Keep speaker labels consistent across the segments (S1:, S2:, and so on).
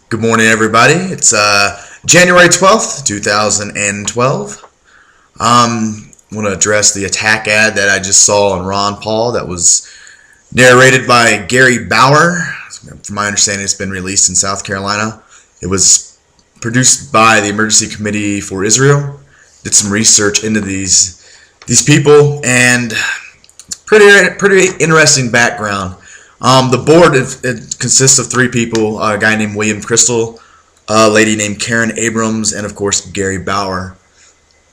S1: Good morning, everybody. It's January 12th, 2012. I want to address the attack ad that I just saw on Ron Paul that was narrated by Gary Bauer. From my understanding, it's been released in South Carolina. It was produced by the Emergency Committee for Israel. Did some research into these people, and it's pretty interesting background. The board it consists of three people: a guy named William Crystal, a lady named Karen Abrams, and of course Gary Bauer.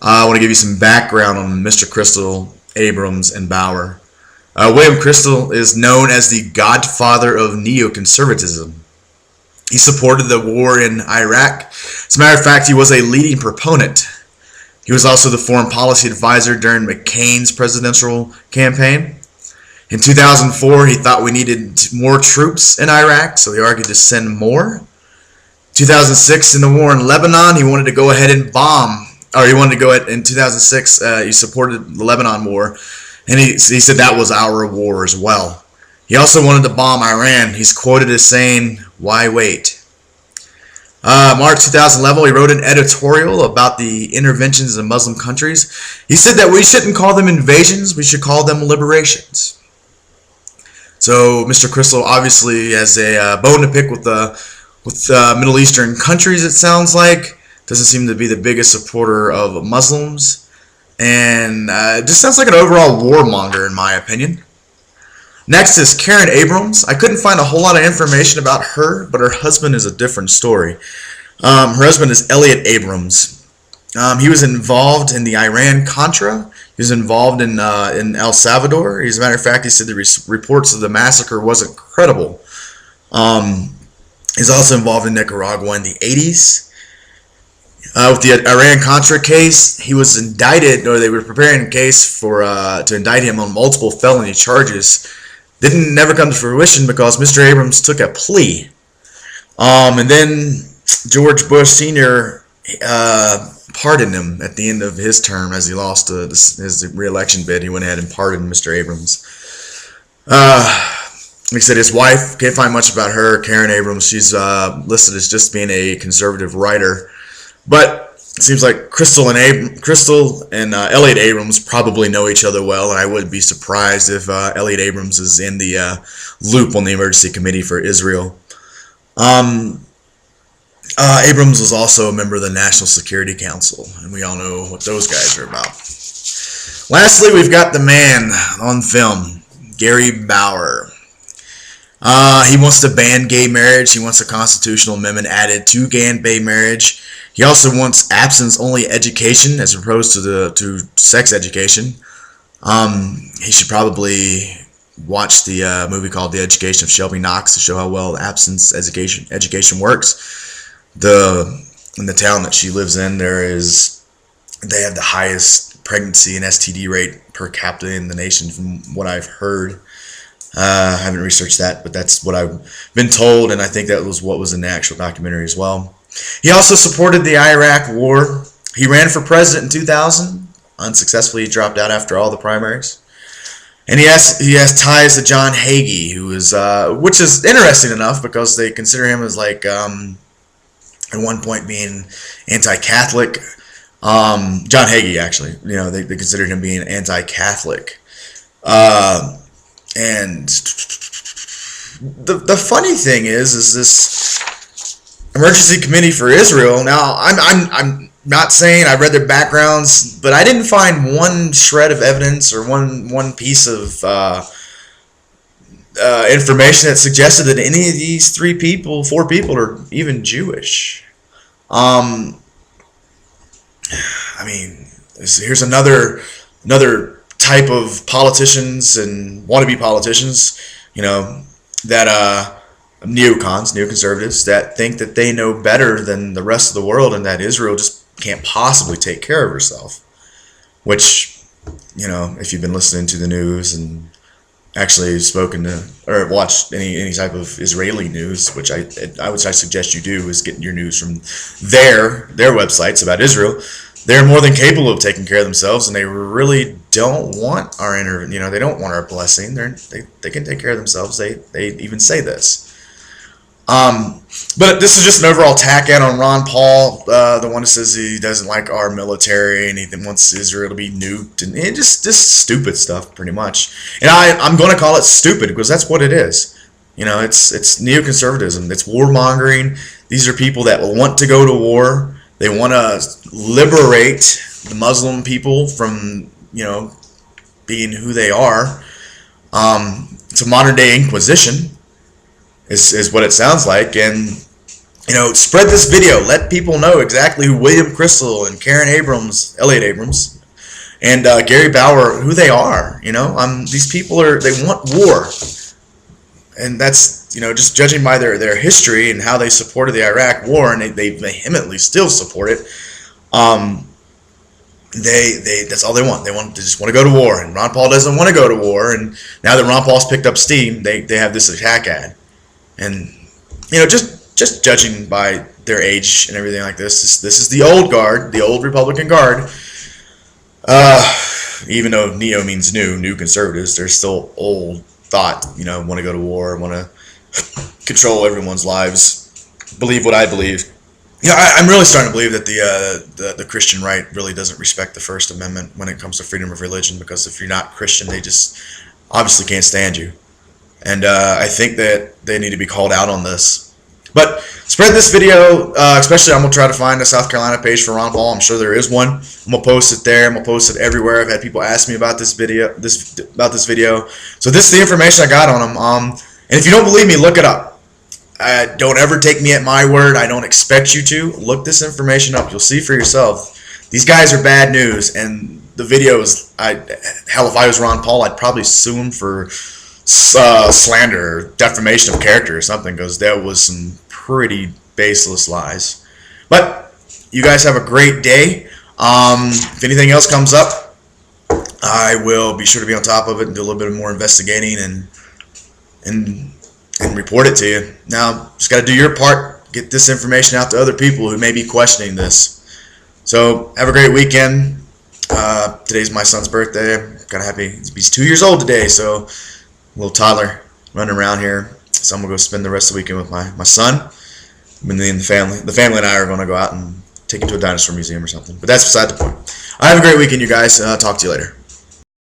S1: I want to give you some background on Mr. Crystal, Abrams, and Bauer. William Crystal is known as the godfather of neoconservatism. He supported the war in Iraq. As a matter of fact, he was a leading proponent. He was also the foreign policy advisor during McCain's presidential campaign. In 2004, he thought we needed more troops in Iraq, so he argued to send more. 2006, in the war in Lebanon, he wanted to go ahead and bomb, or he wanted to go ahead in 2006, he supported the Lebanon war, and he said that was our war as well. He also wanted to bomb Iran. He's quoted as saying, "Why wait?" March 2011, he wrote an editorial about the interventions in Muslim countries. He said that we shouldn't call them invasions, we should call them liberations. So Mr. Crystal obviously has a bone to pick with Middle Eastern countries, it sounds like. Doesn't seem to be the biggest supporter of Muslims. And just sounds like an overall warmonger, in my opinion. Next is Karen Abrams. I couldn't find a whole lot of information about her, but her husband is a different story. Her husband is Elliot Abrams. He was involved in the Iran-Contra. He was involved in El Salvador. As a matter of fact, he said the reports of the massacre wasn't credible. He's also involved in Nicaragua in the 80s. With the Iran-Contra case, he was indicted, or they were preparing a case to indict him on multiple felony charges. Didn't never come to fruition because Mr. Abrams took a plea. And then George Bush Sr. Pardoned him at the end of his term as he lost his re-election bid. He went ahead and pardoned Mr. Abrams. Like I said, his wife, can't find much about her, Karen Abrams. She's listed as just being a conservative writer. But it seems like Crystal and Elliot Abrams probably know each other well, and I wouldn't be surprised if Elliot Abrams is in the loop on the Emergency Committee for Israel. Abrams was also a member of the National Security Council, and we all know what those guys are about. Lastly, we've got the man on film, Gary Bauer. He wants to ban gay marriage. He wants a constitutional amendment added to gay marriage. He also wants abstinence-only education as opposed to sex education. He should probably watch the movie called The Education of Shelby Knox to show how well abstinence education works. In the town that she lives in, they have the highest pregnancy and STD rate per capita in the nation, from what I've heard. I haven't researched that, but that's what I've been told, and I think that was what was in the actual documentary as well. He also supported the Iraq War. He ran for president in 2000. Unsuccessfully, he dropped out after all the primaries. And he has ties to John Hagee, which is interesting enough because they consider him as like at one point being anti-Catholic. John Hagee, actually, they considered him being anti-Catholic. And the funny thing is this Emergency Committee for Israel. Now, I'm not saying I read their backgrounds, but I didn't find one shred of evidence or one piece of information that suggested that any of these four people, are even Jewish. I mean, here's another type of politicians and wannabe politicians, that neoconservatives that think that they know better than the rest of the world and that Israel just can't possibly take care of herself. Which, if you've been listening to the news and actually spoken to or watched any type of Israeli news, which I suggest you do, is getting your news from their websites about Israel. They're more than capable of taking care of themselves, and they really don't want our they don't want our blessing. They can take care of themselves. They even say this. But this is just an overall attack ad on Ron Paul, the one that says he doesn't like our military and he wants Israel to be nuked, and just stupid stuff, pretty much. And I'm going to call it stupid because that's what it is. You know, it's neoconservatism. It's warmongering. These are people that want to go to war. They want to liberate the Muslim people from, you know, being who they are. It's a modern day Inquisition. Is what it sounds like. And, you know, spread this video. Let people know exactly who William Crystal and Karen Abrams, Elliot Abrams, and Gary Bauer, who they are. You know, these people they want war, and that's, you know, just judging by their history and how they supported the Iraq War, and they vehemently still support it. That's all they want. They just want to go to war, and Ron Paul doesn't want to go to war. And now that Ron Paul's picked up steam, they have this attack ad. And, you know, just judging by their age and everything like this is the old guard, the old Republican guard. Even though neo means new conservatives, they're still old thought, you know, want to go to war, want to control everyone's lives, believe what I believe. You know, I'm really starting to believe that the Christian right really doesn't respect the First Amendment when it comes to freedom of religion, because if you're not Christian, they just obviously can't stand you. And I think that they need to be called out on this. But spread this video, especially I'm going to try to find a South Carolina page for Ron Paul. I'm sure there is one. I'm going to post it there. I'm going to post it everywhere. I've had people ask me about this video. So this is the information I got on him. And if you don't believe me, look it up. Don't ever take me at my word. I don't expect you to. Look this information up. You'll see for yourself. These guys are bad news. And the videos, hell, if I was Ron Paul, I'd probably sue him for slander or defamation of character or something, because there was some pretty baseless lies. But you guys have a great day. If anything else comes up, I will be sure to be on top of it and do a little bit more investigating and report it to you. Now, just got to do your part, get this information out to other people who may be questioning this. So have a great weekend. Today's my son's birthday. I'm kind of happy. He's 2 years old today, so little toddler running around here. So I'm going to go spend the rest of the weekend with my son. And then the family and I are going to go out and take him to a dinosaur museum or something. But that's beside the point. I have a great weekend, you guys. Talk to you later.